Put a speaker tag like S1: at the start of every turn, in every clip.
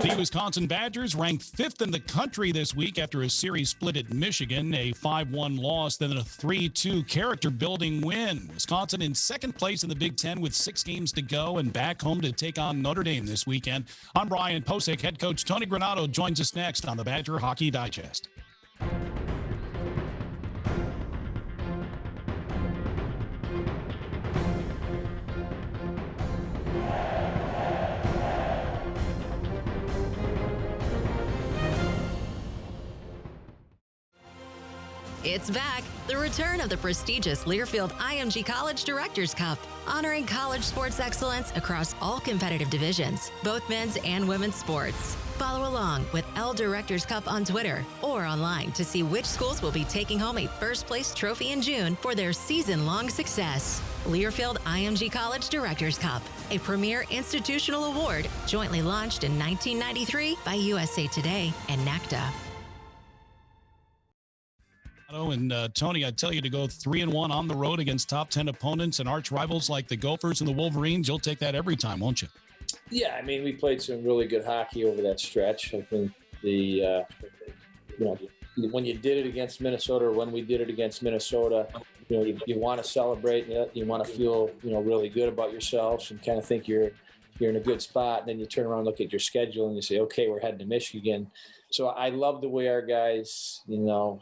S1: The Wisconsin Badgers ranked 5th in the country this week after a series split at Michigan, a 5-1 loss, then a 3-2 character-building win. Wisconsin in second place in the Big Ten with 6 games to go and back home to take on Notre Dame this weekend. I'm Brian Posick. Head coach Tony Granato joins us next on the Badger Hockey Digest.
S2: It's back. The return of the prestigious Learfield IMG College Directors Cup, honoring college sports excellence across all competitive divisions, both men's and women's sports. Follow along with L Directors Cup on Twitter or online to see which schools will be taking home a first-place trophy in June for their season-long success. Learfield IMG College Directors Cup, a premier institutional award jointly launched in 1993 by USA Today and NACDA.
S1: And Tony, I tell you to go 3-1 on the road against top 10 opponents and arch rivals like the Gophers and the Wolverines. You'll take that every time, won't you?
S3: Yeah, I mean, we played some really good hockey over that stretch. I think when you did it against Minnesota, or when we did it against Minnesota, you want to celebrate, you want to feel, really good about yourselves and kind of think you're in a good spot. And then you turn around and look at your schedule and you say, okay, we're heading to Michigan. So I love the way our guys,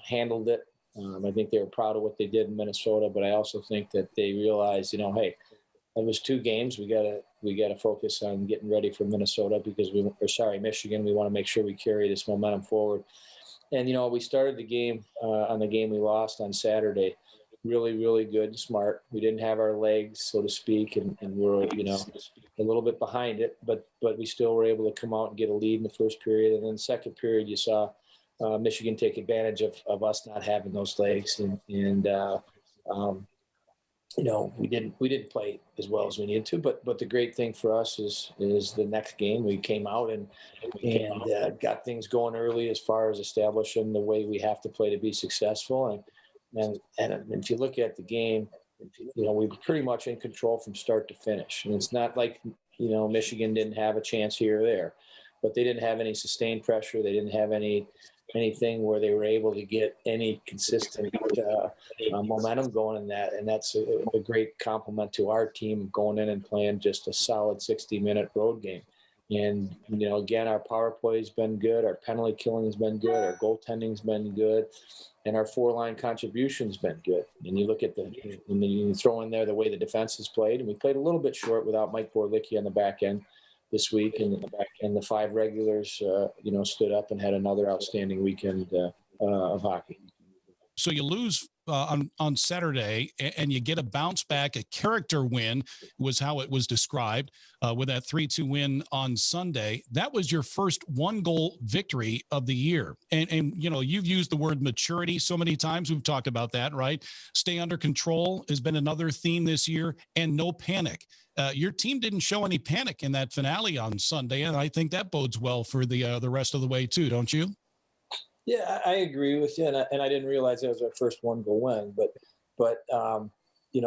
S3: handled it. I think they were proud of what they did in Minnesota, but I also think that they realized, hey, it was 2 games. We gotta focus on getting ready for Minnesota Michigan. We want to make sure we carry this momentum forward. And we started the game on the game we lost on Saturday, really, really good and smart. We didn't have our legs, so to speak, and we're a little bit behind it, but we still were able to come out and get a lead in the first period. And then the second period, you saw Michigan take advantage of us not having those legs, and we didn't play as well as we needed to. But the great thing for us is the next game we came out and got things going early as far as establishing the way we have to play to be successful. And if you look at the game, we were pretty much in control from start to finish. And it's not like Michigan didn't have a chance here or there, but they didn't have any sustained pressure. They didn't have anything where they were able to get any consistent momentum going in that. And that's a great compliment to our team going in and playing just a solid 60-minute road game. And, again, our power play has been good. Our penalty killing has been good. Our goaltending's been good. And our 4-line contribution's been good. And you look at and then you throw in there the way the defense has played. And we played a little bit short without Mike Borlicki on the back end this week, and the 5 regulars, stood up and had another outstanding weekend of hockey.
S1: So you lose on Saturday, and you get a bounce back, a character win was how it was described, with that 3-2 win on Sunday. That was your first 1-goal victory of the year. And you've used the word maturity so many times. We've talked about that, right? Stay under control has been another theme this year, and no panic. Your team didn't show any panic in that finale on Sunday, and I think that bodes well for the rest of the way too, don't you?
S3: Yeah, I agree with you, and I didn't realize that was our first 1-goal win. But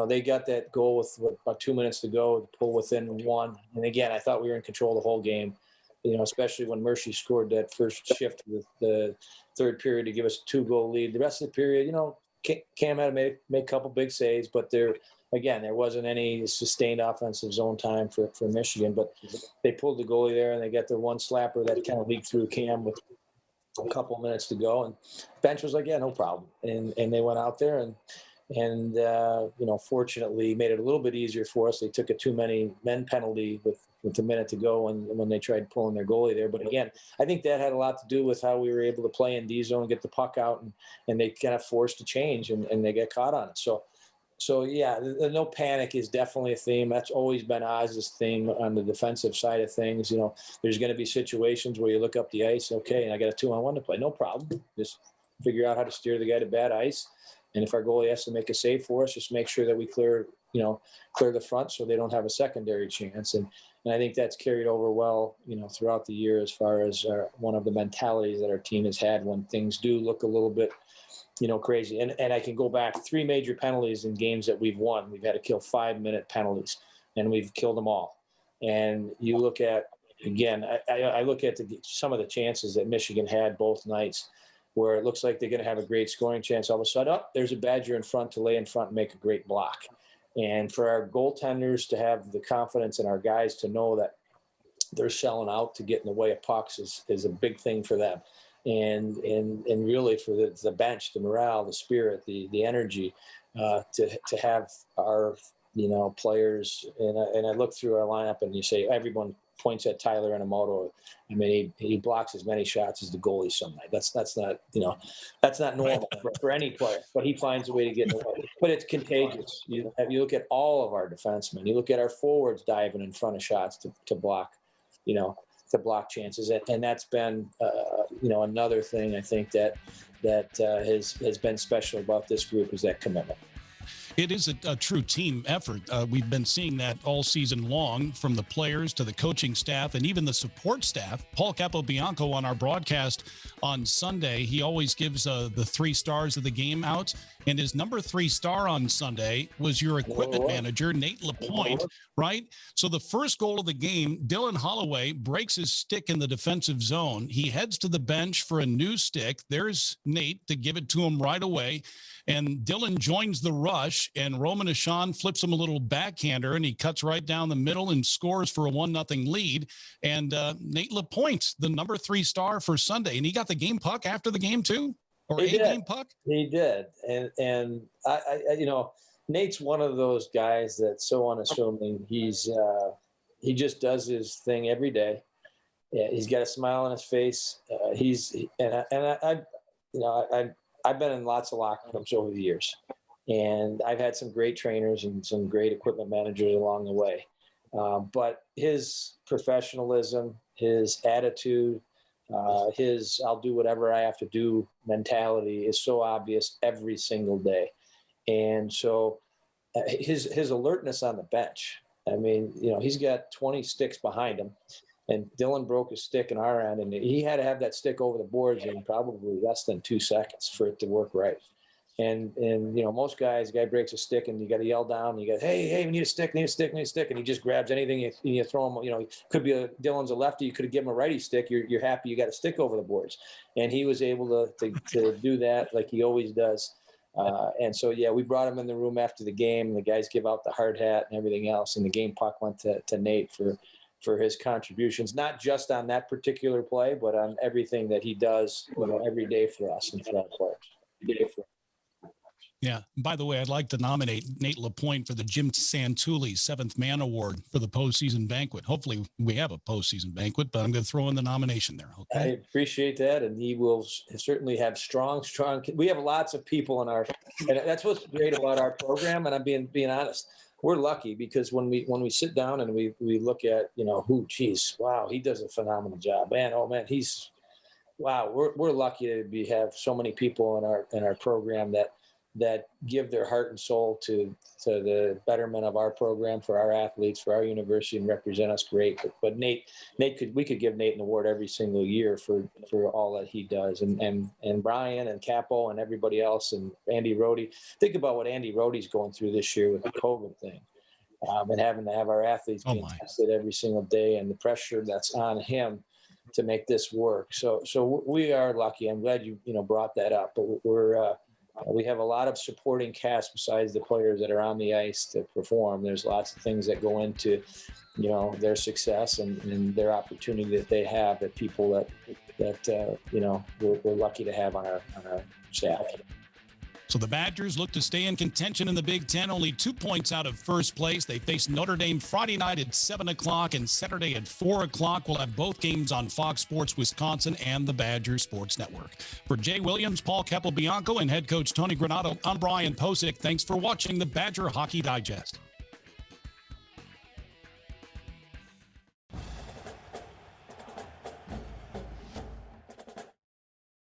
S3: they got that goal with about 2 minutes to go to pull within 1. And again, I thought we were in control the whole game. Especially when Mercy scored that first shift with the third period to give us a 2-goal lead. The rest of the period, Cam had to make a couple big saves, but there wasn't any sustained offensive zone time for Michigan. But they pulled the goalie there, and they got the one slapper that kind of leaked through Cam with a couple minutes to go, and bench was like, yeah, no problem. And they went out there and fortunately made it a little bit easier for us. They took a too many men penalty with a minute to go when they tried pulling their goalie there. But again, I think that had a lot to do with how we were able to play in D zone and get the puck out, and they kind of forced a change and they get caught on it. So yeah, the no panic is definitely a theme. That's always been Oz's theme on the defensive side of things. There's going to be situations where you look up the ice. Okay, and I got a 2-on-1 to play. No problem. Just figure out how to steer the guy to bad ice. And if our goalie has to make a save for us, just make sure that we clear the front so they don't have a secondary chance. And I think that's carried over well, throughout the year as far as one of the mentalities that our team has had when things do look a little bit crazy. And I can go back 3 major penalties in games that we've won. We've had to kill 5-minute penalties, and we've killed them all. And you look at again, I look at some of the chances that Michigan had both nights, where it looks like they're going to have a great scoring chance. All of a sudden, there's a Badger in front to lay in front and make a great block. And for our goaltenders to have the confidence in our guys to know that they're selling out to get in the way of pucks is a big thing for them. And really for the bench, the morale, the spirit, the energy to have our, players. And I look through our lineup and you say, everyone points at Tyler Enomoto. I mean, he blocks as many shots as the goalie some night. That's not, that's not normal for any player, but he finds a way to get in the way. But it's contagious. You look at all of our defensemen. You look at our forwards diving in front of shots to block, to block chances. And that's been, another thing I think that has been special about this group is that commitment.
S1: It is a true team effort. We've been seeing that all season long, from the players to the coaching staff and even the support staff. Paul Capobianco on our broadcast on Sunday, he always gives the 3 stars of the game out. And his number 3 star on Sunday was your equipment manager, Nate Lapointe, right? So the first goal of the game, Dylan Holloway breaks his stick in the defensive zone. He heads to the bench for a new stick. There's Nate to give it to him right away. And Dylan joins the rush, and Roman Ashan flips him a little backhander, and he cuts right down the middle and scores for a 1-0 lead. And Nate Lapointe, the number 3 star for Sunday, and he got the game puck after the game too? Or a game puck?
S3: He did. And I Nate's one of those guys that's so unassuming. He just does his thing every day. Yeah, he's got a smile on his face. I've been in lots of locker rooms over the years, and I've had some great trainers and some great equipment managers along the way. But his professionalism, his attitude, his I'll do whatever I have to do mentality is so obvious every single day. And so his alertness on the bench, I mean, he's got 20 sticks behind him, and Dylan broke his stick in our end, and he had to have that stick over the boards in probably less than 2 seconds for it to work right. And most guys, guy breaks a stick and you got to yell down. You got, hey, we need a stick. And he just grabs anything. You throw him, could be Dylan's a lefty. You could have given him a righty stick. You're happy you got a stick over the boards. And he was able to do that like he always does. And so, we brought him in the room after the game. The guys give out the hard hat and everything else. And the game puck went to Nate for his contributions, not just on that particular play, but on everything that he does, every day for us and for our players.
S1: Yeah. By the way, I'd like to nominate Nate Lapointe for the Jim Santulli 7th Man Award for the postseason banquet. Hopefully we have a postseason banquet, but I'm going to throw in the nomination there. Okay.
S3: I appreciate that. And he will certainly have strong, we have lots of people and that's what's great about our program. And I'm being honest. We're lucky because when we sit down and we look at, wow, he does a phenomenal job. We're lucky to have so many people in our program that give their heart and soul to the betterment of our program, for our athletes, for our university, and represent us great. But we could give Nate an award every single year for all that he does. And Brian and Capo and everybody else and Andy Rohde. Think about what Andy Rohde's going through this year with the COVID thing. And having to have our athletes being tested every single day, and the pressure that's on him to make this work. So we are lucky. I'm glad you brought that up. But we have a lot of supporting cast besides the players that are on the ice to perform. There's lots of things that go into, their success and their opportunity that they have, that people that we're lucky to have on our staff.
S1: So the Badgers look to stay in contention in the Big Ten, only 2 points out of first place. They face Notre Dame Friday night at 7 o'clock and Saturday at 4 o'clock. We'll have both games on Fox Sports Wisconsin and the Badger Sports Network. For Jay Williams, Paul Capobianco, and head coach Tony Granato, I'm Brian Posick. Thanks for watching the Badger Hockey Digest.